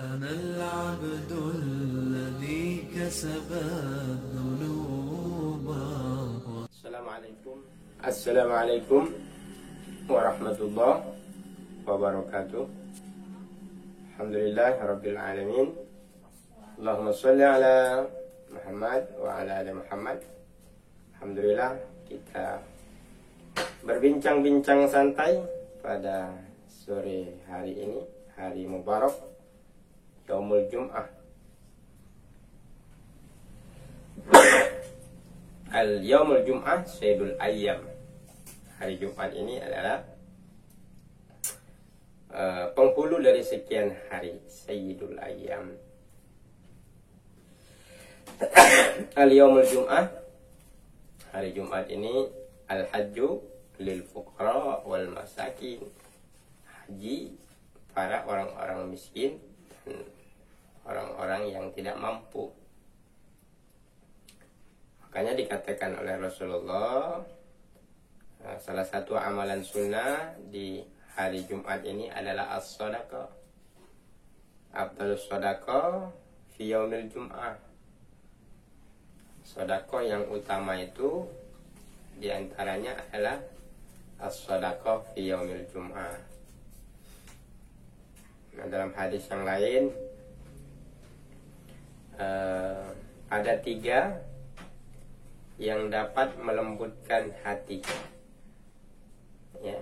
أنا العبد الذي كسب الذنوب. Assalamualaikum warahmatullahi wabarakatuh. Alhamdulillah rabbil alamin. Allahumma sholli ala Muhammad wa ala ali Muhammad. Alhamdulillah, kita berbincang-bincang santai pada sore hari ini, hari mubarak Yaumul Jum'ah. Al-Yaumul Jum'ah Sayyidul Ayyam. Hari Jumat ini adalah penghulu dari sekian hari, Sayyidul Ayyam. Al-Yaumul Jum'ah, hari Jumat ini, Al-Hajju lil fuqara wal masakin. Haji para orang-orang miskin dan orang-orang yang tidak mampu. Makanya dikatakan oleh Rasulullah, salah satu amalan sunnah di hari Jumat ini adalah as-sadaqah. Afdalus sadaqah fi yaumil jum'ah. Sedekah yang utama itu diantaranya adalah as-sadaqah fi yaumil jum'ah. Nah, dalam hadis yang lain ada 3 yang dapat melembutkan hati, ya,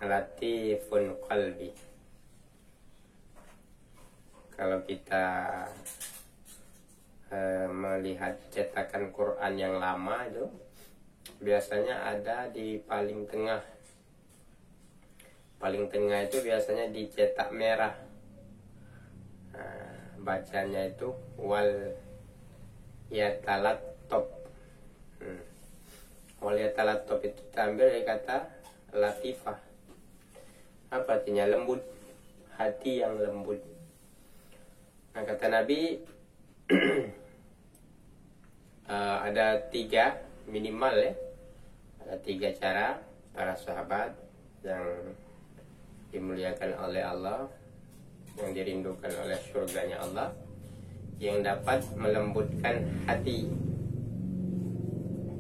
latifun qalbi. Kalau kita melihat cetakan Quran yang lama itu biasanya ada di paling tengah. Paling tengah itu biasanya dicetak merah. Bacanya itu wal yatalattob. Wal yatalattob itu diambil dari kata latifah. Apa artinya? Lembut, hati yang lembut. Nah, kata Nabi ada 3 minimal, ya. Ada 3 cara para sahabat yang dimuliakan oleh Allah, yang dirindukan oleh surganya Allah, yang dapat melembutkan hati.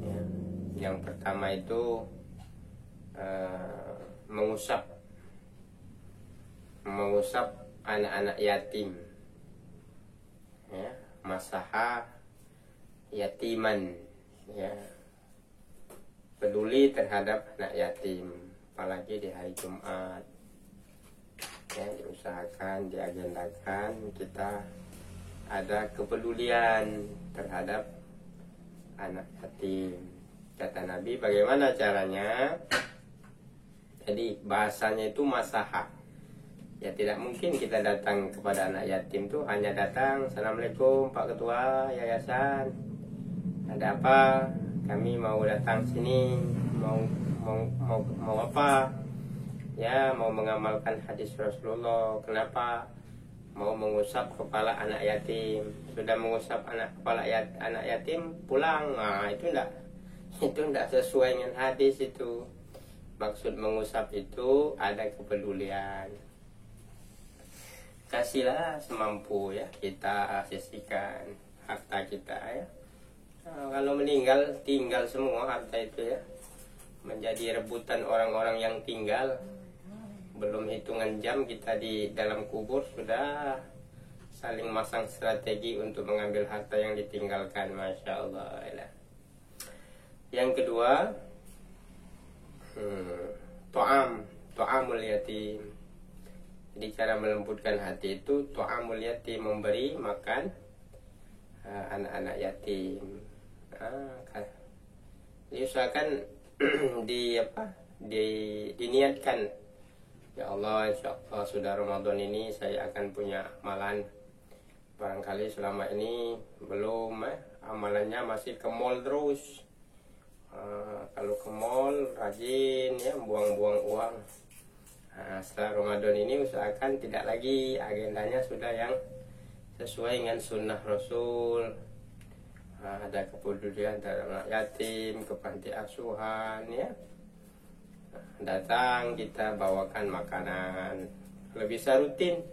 Ya. Yang pertama itu mengusap anak-anak yatim, ya. Masaha yatiman, ya, peduli terhadap anak yatim, apalagi di hari Jumat, ya. Diusahakan, diagendakan kita ada kepedulian terhadap anak yatim. Kata Nabi, bagaimana caranya? Jadi bahasanya itu masaha. Ya, tidak mungkin kita datang kepada anak yatim tuh hanya datang, Assalamualaikum Pak Ketua Yayasan, ada apa? Kami mau datang sini, mau apa? Ya, mau mengamalkan hadis Rasulullah. Kenapa? Mau mengusap kepala anak yatim. Sudah mengusap kepala anak yatim, pulang. Nah, itu enggak sesuai dengan hadis itu. Maksud mengusap itu ada kepedulian. Kasihlah semampu, ya, kita sisihkan harta kita, ya. Nah, kalau meninggal, tinggal semua harta itu, ya, menjadi rebutan orang-orang yang tinggal. Belum hitungan jam kita di dalam kubur sudah saling masang strategi untuk mengambil harta yang ditinggalkan. Masya Allah, ya. Yang kedua, to'amul yatim. Jadi cara melembutkan hati itu to'amul yatim, memberi makan anak-anak yatim. Diusahakan diniatkan, ya Allah, insyaallah sudah Ramadan ini saya akan punya amalan. Barangkali selama ini belum, amalannya masih ke mall terus. Kalau ke mall rajin, ya, buang-buang uang. Nah, setelah Ramadan ini usahakan tidak lagi, agendanya sudah yang sesuai dengan sunnah Rasul. Ada kepedulian terhadap anak yatim, ke panti asuhan, ya. Datang kita bawakan makanan. Kalau bisa rutin,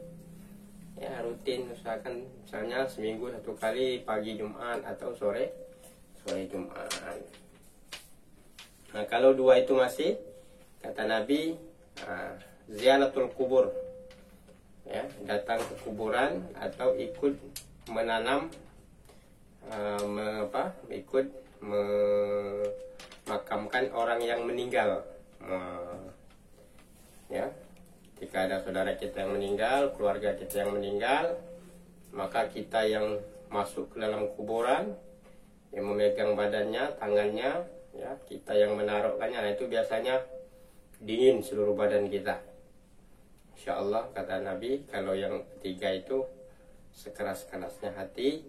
Ya, rutin usahakan misalnya seminggu 1 kali, pagi Jumat atau sore Jumat. Nah, kalau 2 itu masih, kata Nabi, ziaratul kubur, ya, datang ke kuburan atau ikut menanam, ikut memakamkan orang yang meninggal. Ya, jika ada saudara kita yang meninggal, keluarga kita yang meninggal, maka kita yang masuk ke dalam kuburan, yang memegang badannya, tangannya, ya, kita yang menaruhkannya. Nah, itu biasanya dingin seluruh badan kita. Insya Allah, kata Nabi, kalau yang ketiga itu sekeras-kerasnya hati,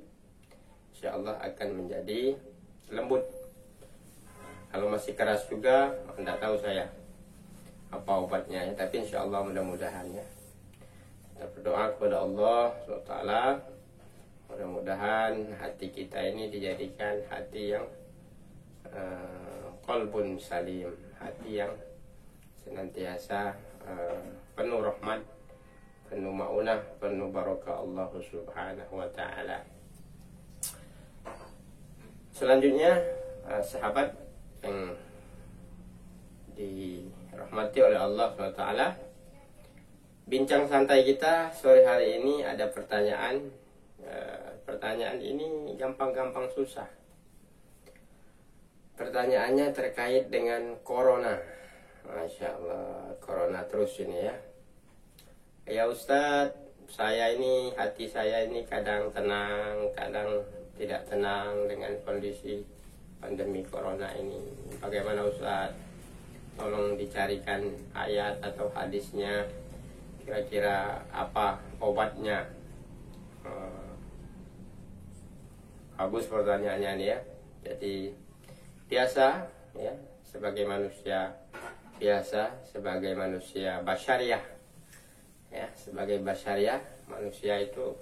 insya Allah akan menjadi lembut. Kalau masih keras juga, tidak tahu saya apa obatnya, ya. Tapi insya Allah mudah-mudahan, ya. Kita berdoa kepada Allah SWT, mudah-mudahan hati kita ini dijadikan hati yang qalbun salim, hati yang senantiasa penuh rahmat, penuh maunah, penuh barakah Allah Subhanahu wa ta'ala. Selanjutnya, sahabat yang dirahmati oleh Allah SWT, bincang santai kita sore hari ini ada pertanyaan. Pertanyaan ini gampang-gampang susah. Pertanyaannya terkait dengan corona. Masya Allah, corona terus ini, ya. Ya Ustadz, hati saya ini kadang tenang, kadang tidak tenang dengan kondisi pandemi corona ini. Bagaimana Ustadz? Tolong dicarikan ayat atau hadisnya, kira-kira apa obatnya. Bagus pertanyaannya nih, ya. Jadi biasa, ya, sebagai manusia biasa, sebagai manusia basyariah, ya, sebagai basyariah, manusia itu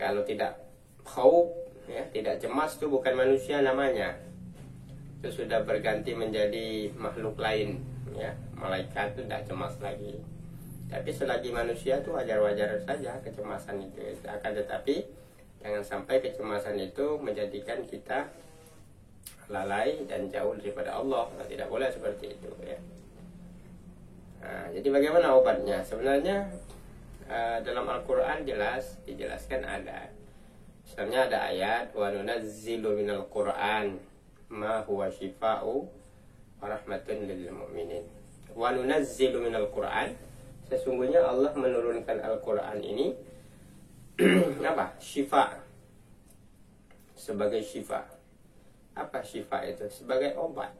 kalau tidak khauf, ya, tidak cemas, itu bukan manusia namanya. Itu sudah berganti menjadi makhluk lain, ya. Malaikat itu tidak cemas lagi. Tapi selagi manusia itu wajar-wajar saja kecemasan itu. Akan tetapi jangan sampai kecemasan itu menjadikan kita lalai dan jauh daripada Allah. Nah, tidak boleh seperti itu, ya. Nah, jadi bagaimana obatnya? Sebenarnya dalam Al-Quran dijelaskan ada. Misalnya ada ayat, wa nunazzilu minal Qur'an ma huwa shifa'u wa rahmatun lil mu'minin. Wa nunazzilu minal Qur'an, sesungguhnya Allah menurunkan Al-Quran ini apa? Syifa, sebagai syifa. Apa syifa itu? Sebagai obat.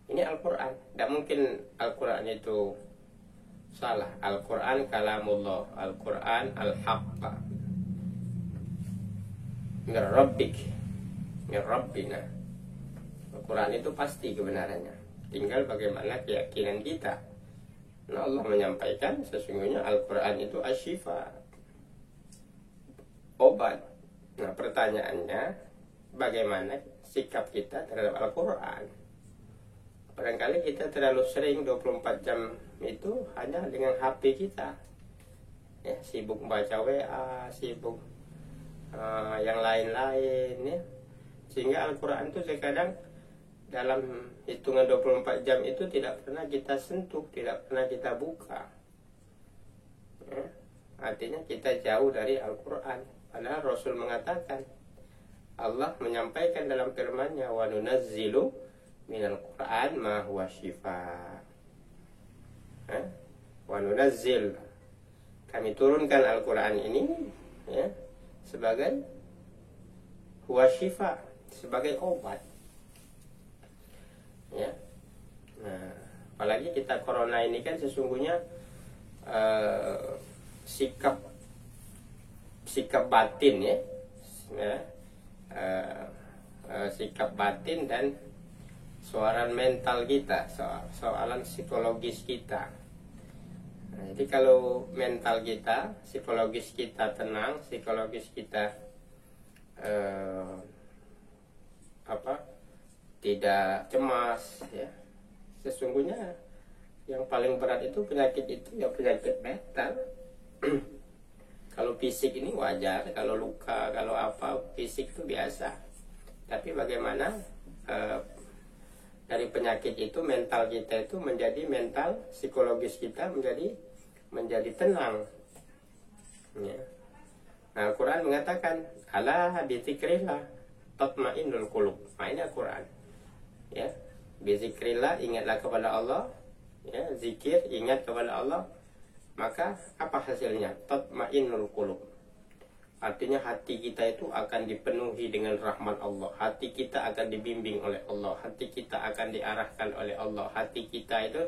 Ini Al-Quran. Tidak mungkin Al-Quran itu salah. Al-Quran kalamullah, Al-Quran al-haqqa min rabbik, min rabbina. Al-Quran itu pasti kebenarannya, tinggal bagaimana keyakinan kita. Nah, Allah menyampaikan sesungguhnya Al-Quran itu asyifa, obat. Nah, pertanyaannya, bagaimana sikap kita terhadap Al-Quran? Barangkali kita terlalu sering 24 jam itu hanya dengan HP kita, ya, sibuk baca WA, sibuk yang lain-lain, ya. Sehingga Al-Quran itu terkadang dalam hitungan 24 jam itu tidak pernah kita sentuh, tidak pernah kita buka, ya. Artinya kita jauh dari Al-Quran. Padahal Rasul mengatakan, Allah menyampaikan dalam firman-Nya, wa nunazzilu minal Qur'an ma huwa syifa. Wa nunazzil, kami turunkan Al-Quran ini, ya, sebagai huwa syifa, sebagai obat, ya. Nah, apalagi kita corona ini kan sesungguhnya sikap batin, ya, sikap batin dan soalan mental kita, soalan psikologis kita. Nah, jadi kalau mental kita, psikologis kita tenang, psikologis kita tidak cemas, ya, sesungguhnya yang paling berat itu penyakit itu ya penyakit mental, fisik ini wajar, kalau luka, kalau apa fisik itu biasa. Tapi bagaimana dari penyakit itu mental kita itu menjadi mental, psikologis kita menjadi tenang. Ya. Nah, Al-Quran mengatakan ala bizikrillah tatmainnul qulub. Nah, ini Al-Quran. Ya, bizikrillah, ingatlah kepada Allah. Ya, zikir, ingat kepada Allah. Maka apa hasilnya? Tatmainnul qulub. Artinya hati kita itu akan dipenuhi dengan rahmat Allah. Hati kita akan dibimbing oleh Allah. Hati kita akan diarahkan oleh Allah. Hati kita itu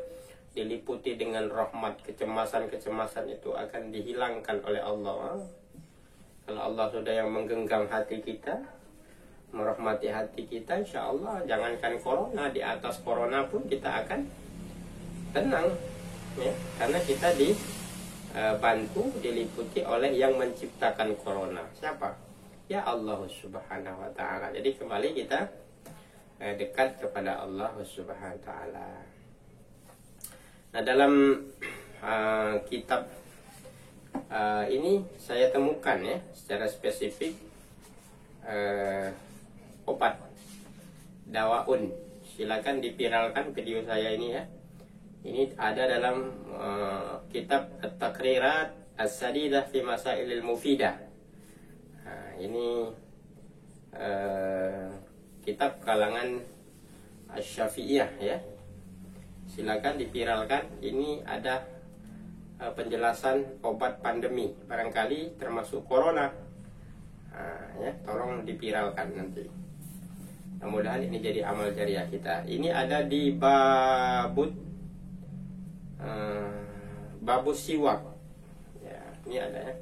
diliputi dengan rahmat. Kecemasan-kecemasan itu akan dihilangkan oleh Allah. Kalau Allah sudah yang menggenggam hati kita, merahmati hati kita, insya Allah jangankan corona, di atas corona pun kita akan tenang. Ya, karena kita dibantu, diliputi oleh yang menciptakan corona. Siapa? Ya Allah Subhanahu wa ta'ala. Jadi kembali kita dekat kepada Allah Subhanahu wa ta'ala. Nah, dalam kitab ini saya temukan ya secara spesifik obat dawaun. Silakan dipiralkan video saya ini ya. Ini ada dalam kitab At-Taqrirat As-Sadidah fi Masailil Mufidah. Nah, ini kitab kalangan Asy-Syafi'iyah ya. Silakan dipiralkan. Ini ada penjelasan obat pandemi, barangkali termasuk corona. Nah, ya, tolong dipiralkan nanti. Mudah-mudahan ini jadi amal jariah kita. Ini ada di babus siwak. Ya, ini ada ya.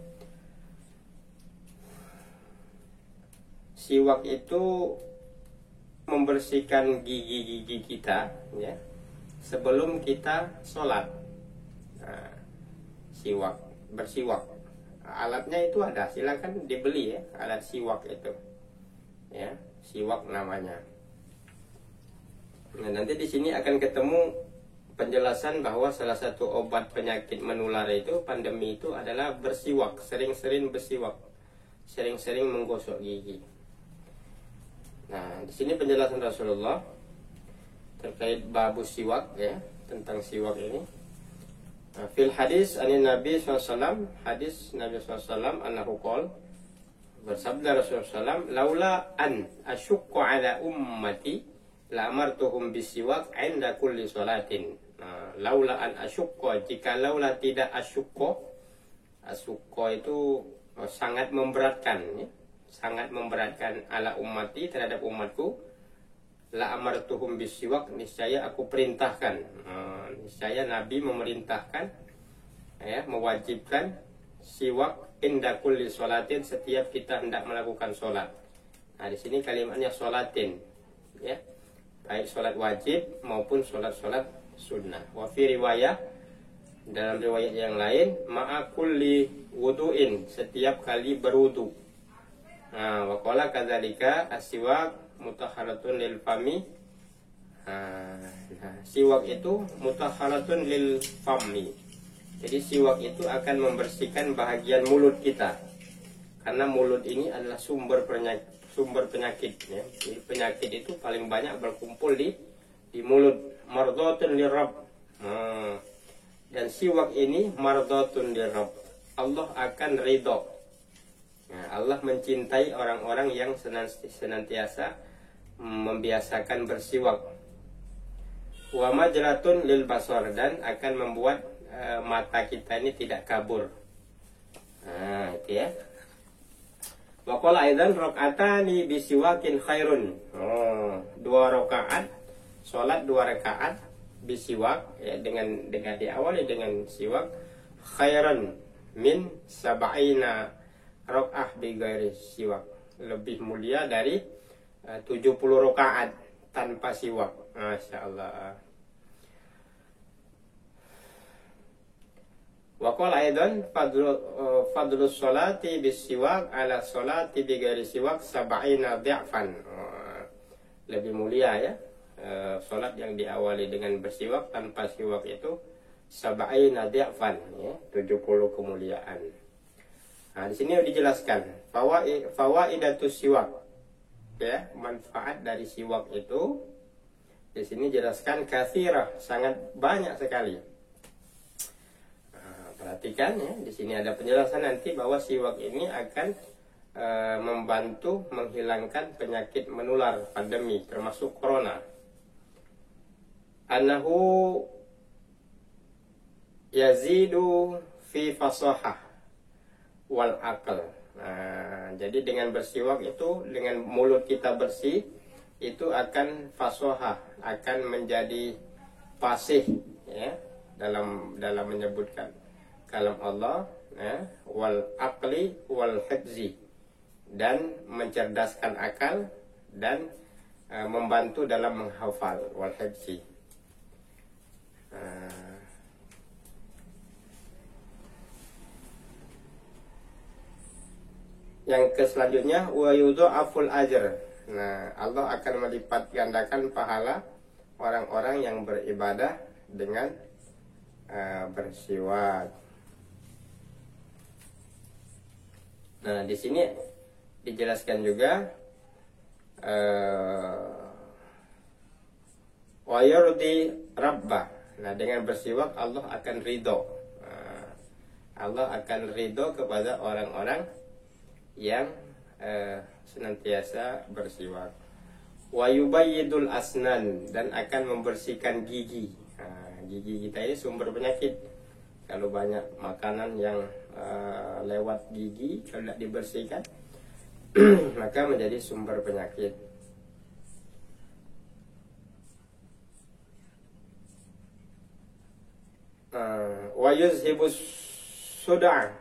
Siwak itu membersihkan gigi-gigi kita ya sebelum kita sholat. Nah, siwak, bersiwak. Alatnya itu ada, silakan dibeli ya, alat siwak itu. Ya, siwak namanya. Nah, nanti di sini akan ketemu penjelasan bahwa salah satu obat penyakit menular itu, pandemi itu adalah bersiwak, sering-sering bersiwak, sering-sering menggosok gigi. Nah, di sini penjelasan Rasulullah terkait babus siwak ya, tentang siwak ini. Nah, fil hadis anin Nabi SAW, hadis Nabi SAW annahu qol, bersabda Rasulullah SAW, laula an asyukku ala ummati la amartuhum bisiwak inda kulli salatin. Nah, laula an asyukku, jika laula tidak asyukku, asyukku itu sangat memberatkan ya, sangat memberatkan ala ummati, terhadap umatku, la amartuhum bisiwak, niscaya aku perintahkan, niscaya Nabi memerintahkan ya, mewajibkan siwak inda kulli sholatin, setiap kita hendak melakukan sholat. Nah, di sini kalimatnya sholatin ya, baik sholat wajib maupun sholat-sholat sunnah. Wa fi riwayah, dalam riwayat yang lain, ma'a kulli wudu'in, setiap kali berwudu. Nah, wa qala kadzalika as-siwak mutahharatun lil fami. Nah, siwak itu mutahharatun lil fami. Jadi siwak itu akan membersihkan bahagian mulut kita. Karena mulut ini adalah sumber penyakit ya. Jadi penyakit itu paling banyak berkumpul di mulut. Mardhatun lirabb. Nah, dan siwak ini mardhatun lirabb. Allah akan ridho. Nah, Allah mencintai orang-orang yang senantiasa membiasakan bersiwak. Wa majratun lil basar, dan akan membuat mata kita ini tidak kabur. Nah, itu ya. Wa qala aidan rak'atani bisiwakin khairun. Dua rakaat, salat 2 rakaat bisiwak ya, dengan diawali dengan siwak, khairan min sab'ina rak'ah bi ghairi siwak, lebih mulia dari 70 rakaat tanpa siwak. Masya Allah. Wa qala aidan fadlus sholati bis siwak ala sholati bi ghairi siwak sab'ina dhi'fan. Lebih mulia ya, salat yang diawali dengan bersiwak tanpa siwak itu sab'ina dhi'fan ya, 70 kemuliaan. Nah, di sini dijelaskan fawaidatus siwak, ya, manfaat dari siwak itu di sini jelaskan katsirah, sangat banyak sekali. Nah, perhatikan ya, di sini ada penjelasan nanti bahwa siwak ini akan membantu menghilangkan penyakit menular pandemi termasuk corona. Annahu yazidu fi fasahah wal aql. Nah, jadi dengan bersiwak itu, dengan mulut kita bersih, itu akan fasahah, akan menjadi fasih, ya, dalam menyebutkan kalam Allah, ya, wal aqli wal hifzi, dan mencerdaskan akal dan membantu dalam menghafal, wal hifzi. Yang selanjutnya wa yudha'aful ajr. Nah, Allah akan melipat gandakan pahala orang-orang yang beribadah dengan bersiwak. Nah, di sini dijelaskan juga wa yurdi rabbah. Nah, dengan bersiwak Allah akan ridho. Allah akan ridho kepada orang-orang yang senantiasa bersiwak. Wa yubayyidul asnan, dan akan membersihkan gigi. Gigi kita ini sumber penyakit. Kalau banyak makanan yang lewat gigi, kalau tidak dibersihkan maka menjadi sumber penyakit. Wa yuzhibus suda',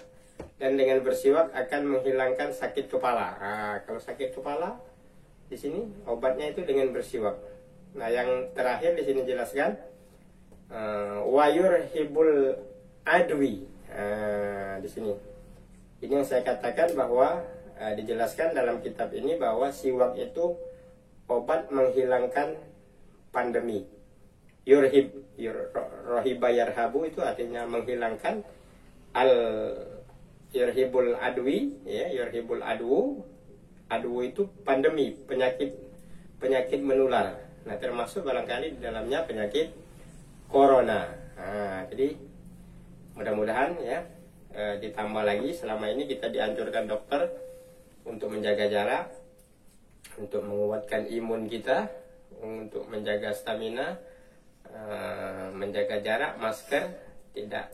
dan dengan bersiwak akan menghilangkan sakit kepala. Kalau sakit kepala, di sini obatnya itu dengan bersiwak. Nah, yang terakhir di sini jelaskan wa yurhibul adwi. Di sini ini yang saya katakan bahwa dijelaskan dalam kitab ini bahwa siwak itu obat menghilangkan pandemi. Rohiba yarhabu itu artinya menghilangkan, yurhibul adwi, ya, yurhibul adwu itu pandemi, penyakit menular. Nah, termasuk barangkali di dalamnya penyakit corona. Jadi mudah-mudahan ya, ditambah lagi, selama ini kita dianjurkan dokter untuk menjaga jarak, untuk menguatkan imun kita, untuk menjaga stamina, menjaga jarak, masker, tidak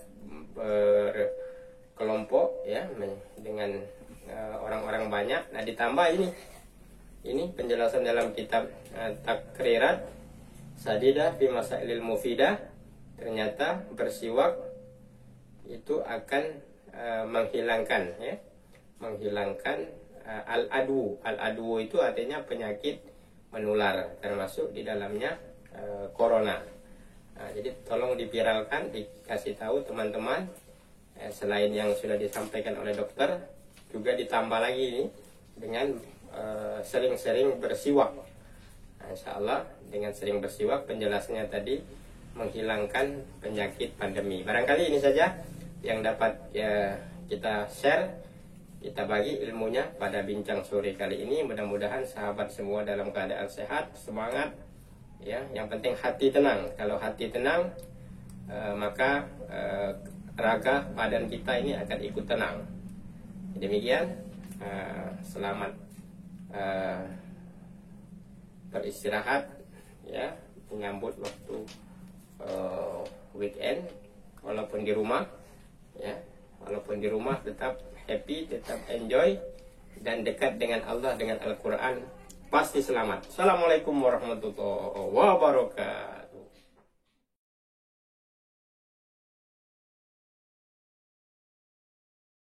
berkelompok ya dengan orang-orang banyak. Nah, ditambah ini penjelasan dalam kitab Takrirat Sadidah fi Masailil Mufidah, ternyata bersiwak itu akan menghilangkan al-adwu itu artinya penyakit menular, termasuk di dalamnya corona. Jadi tolong dipiralkan, dikasih tahu teman-teman, selain yang sudah disampaikan oleh dokter, juga ditambah lagi ini dengan sering-sering bersiwak. Insya Allah dengan sering bersiwak, penjelasannya tadi menghilangkan penyakit pandemi. Barangkali ini saja yang dapat ya kita share, kita bagi ilmunya pada bincang sore kali ini. Mudah-mudahan sahabat semua dalam keadaan sehat, semangat. Ya, yang penting hati tenang. Kalau hati tenang, maka raga badan kita ini akan ikut tenang. Demikian, selamat beristirahat, ya, menyambut waktu weekend, walaupun di rumah, ya, walaupun di rumah tetap happy, tetap enjoy, dan dekat dengan Allah, dengan Al-Quran. Pasti selamat. Assalamualaikum warahmatullahi wabarakatuh.